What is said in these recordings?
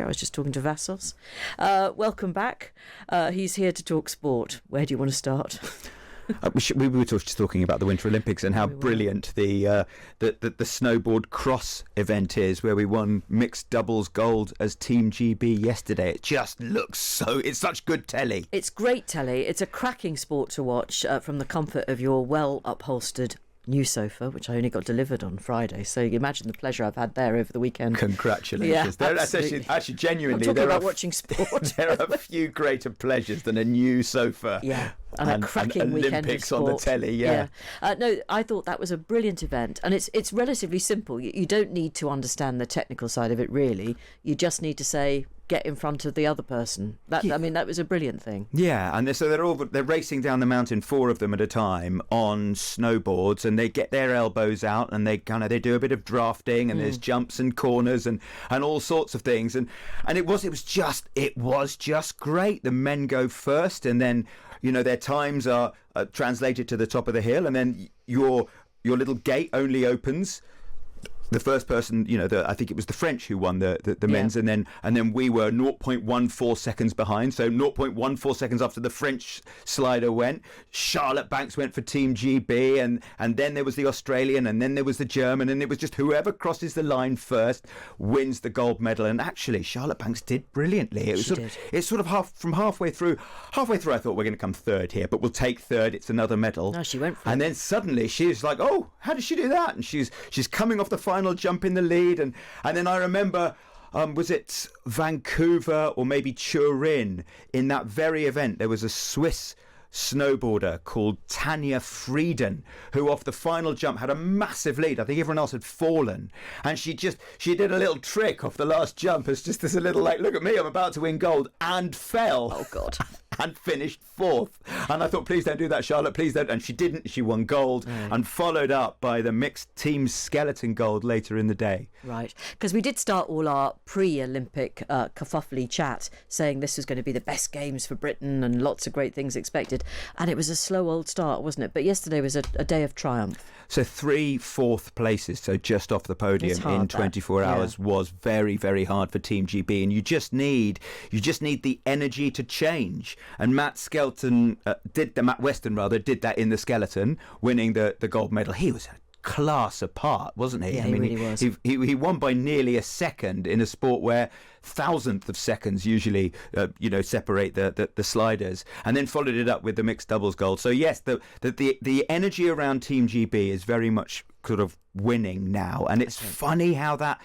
I was just talking to Vassos. Welcome back. He's here to talk sport. Where do you want to start? We were just talking about the Winter Olympics and how brilliant the snowboard cross event is, where we won mixed doubles gold as Team GB yesterday. It just looks it's such good telly. It's great telly. It's a cracking sport to watch from the comfort of your well upholstered new sofa, which I only got delivered on Friday. So you imagine the pleasure I've had there over the weekend. Congratulations. Yeah, That's actually genuinely. I'm talking about watching sport. There are a few greater pleasures than a new sofa. Yeah. And a cracking weekend Olympics of sport. on the telly, yeah. No, I thought that was a brilliant event, and it's relatively simple. You don't need to understand the technical side of it, really. You just need to say, get in front of the other person. I mean, that was a brilliant thing. Yeah, and they're racing down the mountain, 4 of them at a time on snowboards, and they get their elbows out, and they do a bit of drafting, and there's jumps and corners and all sorts of things, and it was just great. The men go first, and then their times are translated to the top of the hill, and then your little gate only opens. The first person, I think it was the French who won the men's, and then we were 0.14 seconds behind. So 0.14 seconds after the French slider went, Charlotte Banks went for Team GB, and then there was the Australian, and then there was the German, and it was just whoever crosses the line first wins the gold medal. And actually, Charlotte Banks did brilliantly. It's sort of halfway through. I thought we're going to come third here, but we'll take third. It's another medal. No, she went for it. And then suddenly she's like, oh, how did she do that? And she's coming off the final jump in the lead, and then I remember was it Vancouver or maybe Turin, in that very event there was a Swiss snowboarder called Tanja Frieden, who off the final jump had a massive lead. I think everyone else had fallen, and she did a little trick off the last jump as just as a little like, look at me, I'm about to win gold, and fell. Oh God. And finished 4th. And I thought, please don't do that, Charlotte, please don't. And she didn't. She won gold, and followed up by the mixed team skeleton gold later in the day. Right, because we did start all our pre-Olympic kerfuffly chat saying this was going to be the best games for Britain and lots of great things expected, and it was a slow old start, wasn't it? But yesterday was a day of triumph. So 3 4th places, so just off the podium in 24 hours, was very, very hard for Team GB, and you just need the energy to change. And Matt Weston did that in the skeleton, winning the gold medal. He was a class apart, wasn't he? Yeah, he really was. He won by nearly a second in a sport where thousandth of seconds usually separate the sliders, and then followed it up with the mixed doubles gold. So yes, the energy around Team GB is very much sort of winning now, and it's funny how that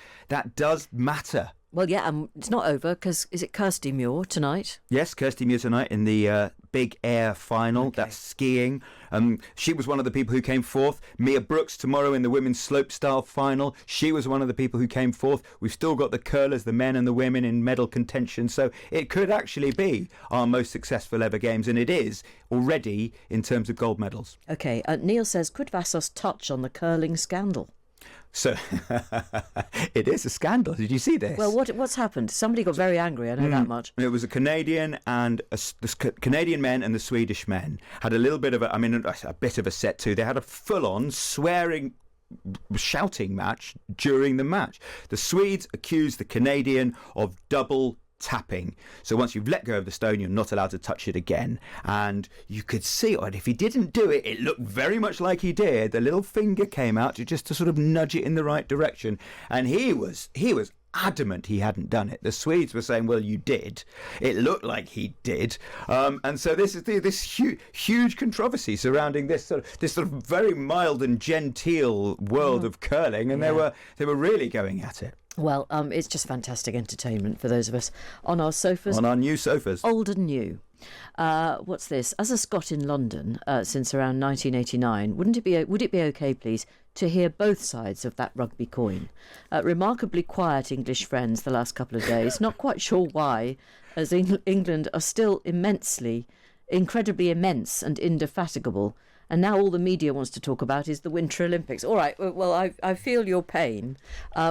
does matter. Well, yeah, it's not over, because is it Kirsty Muir tonight? Yes, Kirsty Muir tonight in the big air final. Okay. That's skiing. She was one of the people who came 4th. Mia Brooks tomorrow in the women's slopestyle final. She was one of the people who came 4th. We've still got the curlers, the men and the women, in medal contention. So it could actually be our most successful ever games, and it is already in terms of gold medals. Okay, Neil says, could Vassos touch on the curling scandal? So it is a scandal. Did you see this? Well, what's happened? Somebody got very angry. I know that much. It was a Canadian, and the Canadian men and the Swedish men had a little bit of a bit of a set too. They had a full-on shouting match during the match. The Swedes accused the Canadian of double tapping. So once you've let go of the stone, you're not allowed to touch it again. And you could see, and if he didn't do it, it looked very much like he did. The little finger came out to sort of nudge it in the right direction. And he was adamant he hadn't done it. The Swedes were saying, well, you did. It looked like he did. And so this is this huge controversy surrounding this sort of very mild and genteel world of curling, and they were really going at it. Well, it's just fantastic entertainment for those of us on our sofas. On our new sofas. Old and new. What's this? As a Scot in London since around 1989, would it be okay, please, to hear both sides of that rugby coin? Remarkably quiet English friends the last couple of days. Not quite sure why, as England are still incredibly immense and indefatigable. And now all the media wants to talk about is the Winter Olympics. All right, well, I feel your pain.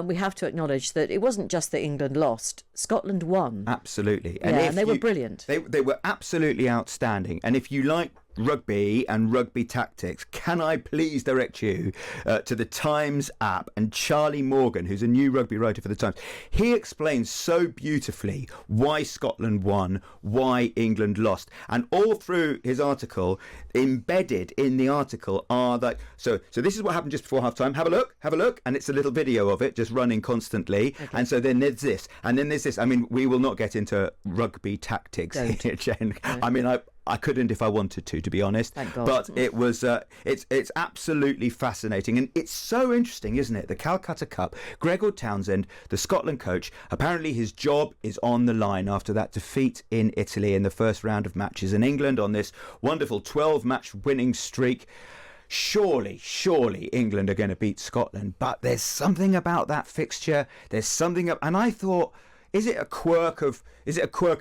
We have to acknowledge that it wasn't just that England lost. Scotland won. Absolutely. And they were brilliant. They were absolutely outstanding. And if you like rugby and rugby tactics, can I please direct you to the Times app and Charlie Morgan, who's a new rugby writer for the Times. He explains so beautifully why Scotland won, why England lost, and all through his article, embedded in the article are that so this is what happened just before half time. Have a look, and it's a little video of it just running constantly. Okay. And so then there's this, and then there's this. I mean, we will not get into rugby tactics here, Jane. No. I mean, I couldn't if I wanted to be honest. Thank God. But it was it's absolutely fascinating, and it's so interesting, isn't it? The Calcutta Cup, Gregor Townsend, the Scotland coach, apparently his job is on the line after that defeat in Italy in the first round of matches, in England on this wonderful 12-match winning streak. Surely England are going to beat Scotland, but there's something about that fixture. There's something, and I thought, Is it a quirk of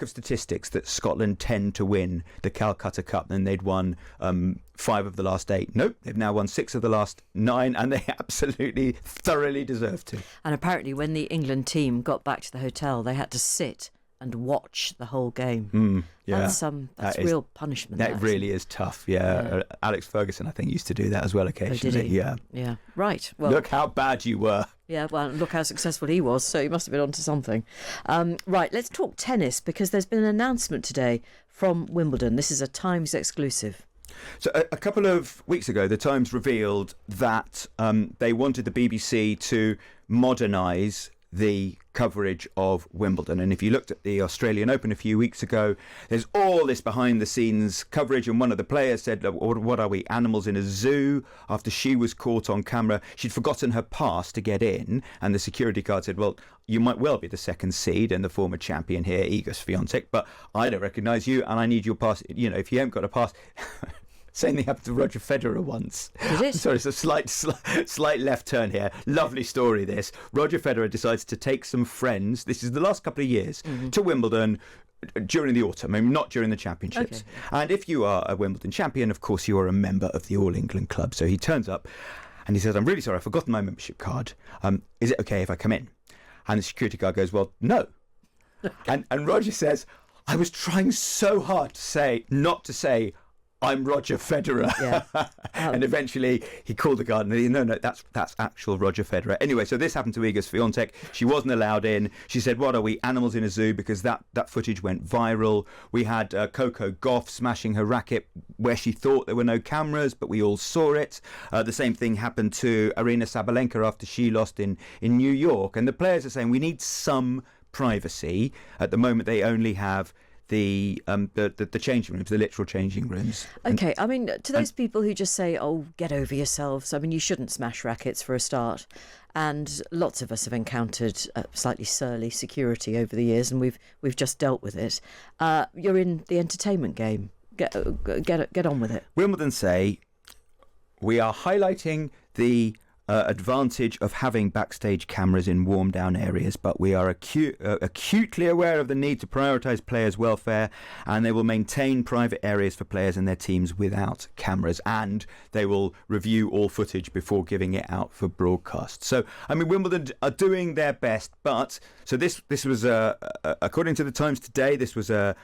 statistics that Scotland tend to win the Calcutta Cup and they'd won 5 of the last 8? Nope, they've now won 6 of the last 9, and they absolutely thoroughly deserve to. And apparently when the England team got back to the hotel, they had to sit and watch the whole game. Yeah. That's real punishment. That really is tough. Yeah. Alex Ferguson, I think, used to do that as well occasionally. Oh, did he? Yeah. Yeah. Right. Well, look how bad you were. Yeah, well, look how successful he was, so he must have been onto something. Right, let's talk tennis, because there's been an announcement today from Wimbledon. This is a Times exclusive. So a couple of weeks ago, the Times revealed that they wanted the BBC to modernise the coverage of Wimbledon. And if you looked at the Australian Open a few weeks ago, there's all this behind the scenes coverage, and one of the players said, what are we, animals in a zoo? After she was caught on camera, she'd forgotten her pass to get in, and the security guard said, well, you might well be the second seed and the former champion here, Iga Swiatek, but I don't recognise you and I need your pass. You know, if you haven't got a pass... Same thing happened to Roger Federer once. Is it? Sorry, it's a slight left turn here. Lovely story, this. Roger Federer decides to take some friends, this is the last couple of years, to Wimbledon during the autumn, I mean, not during the championships. Okay. And if you are a Wimbledon champion, of course, you are a member of the All England Club. So he turns up and he says, I'm really sorry, I've forgotten my membership card. Is it okay if I come in? And the security guard goes, well, no. Okay. And Roger says, I was trying so hard not to say, I'm Roger Federer. Yeah. And eventually he called the guard and he, no, that's actual Roger Federer. Anyway, so this happened to Iga Swiatek. She wasn't allowed in. She said, what are we, animals in a zoo? Because that footage went viral. We had Coco Gauff smashing her racket where she thought there were no cameras, but we all saw it. The same thing happened to Aryna Sabalenka after she lost in New York. And the players are saying we need some privacy. At the moment, they only have the changing rooms, the literal changing rooms. Okay, I mean, to those people who just say, oh, get over yourselves, I mean, you shouldn't smash rackets for a start. And lots of us have encountered slightly surly security over the years, and we've just dealt with it. You're in the entertainment game. Get on with it. Wimbledon say, we are highlighting the advantage of having backstage cameras in warm down areas, but we are acutely aware of the need to prioritise players' welfare, and they will maintain private areas for players and their teams without cameras, and they will review all footage before giving it out for broadcast. So, I mean, Wimbledon are doing their best, but so this was according to the Times today, this was a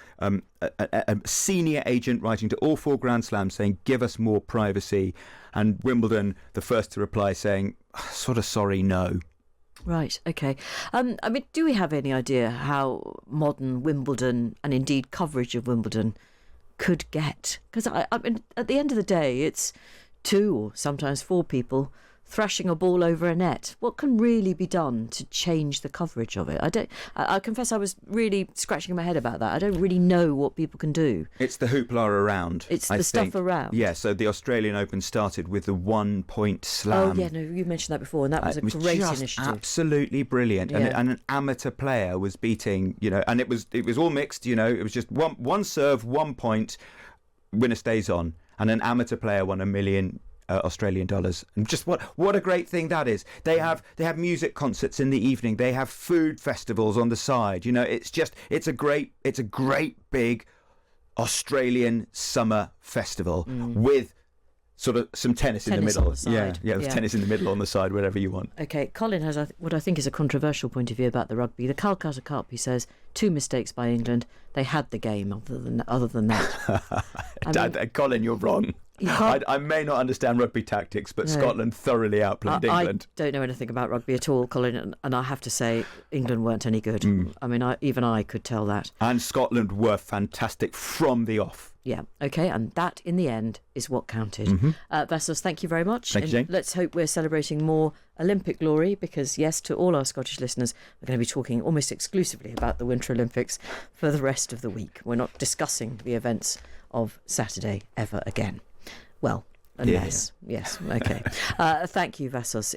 senior agent writing to all 4 Grand Slams saying, give us more privacy. And Wimbledon, the first to reply, saying, sort of sorry, no. Right, OK. I mean, do we have any idea how modern Wimbledon, and indeed coverage of Wimbledon, could get? Because, I mean, at the end of the day, it's 2 or sometimes 4 people thrashing a ball over a net. What can really be done to change the coverage of it? I confess I was really scratching my head about that. I don't really know what people can do. It's the hoopla around. It's the stuff around. Yeah, so the Australian Open started with the 1-point slam. Oh, yeah, no, you mentioned that before, and that was a great initiative. Absolutely brilliant. Yeah. And an amateur player was beating, and it was all mixed, it was just one serve, 1 point, winner stays on. And an amateur player won $1 million Australian dollars. And just what a great thing that is. They have music concerts in the evening. They have food festivals on the side. It's a great big Australian summer festival with sort of some tennis in the Tennis middle. on the side. Yeah, Yeah. tennis in the middle on the side, wherever you want. Okay, Colin has what I think is a controversial point of view about the rugby. The Calcutta Cup, he says, 2 mistakes by England. They had the game. Other than that, Colin, you're wrong. You can't- I may not understand rugby tactics, but No. Scotland thoroughly outplayed England. I don't know anything about rugby at all, Colin, and I have to say England weren't any good. I mean, even I could tell that. And Scotland were fantastic from the off. Yeah, okay, and that in the end is what counted. Vassos, thank you very much. Thank you, And Jane. let's hope we're celebrating more Olympic glory, because yes, to all our Scottish listeners, we're going to be talking almost exclusively about the Winter Olympics for the rest of the week. We're not discussing the events of Saturday ever again. Well, unless, yes, okay. Thank you, Vassos.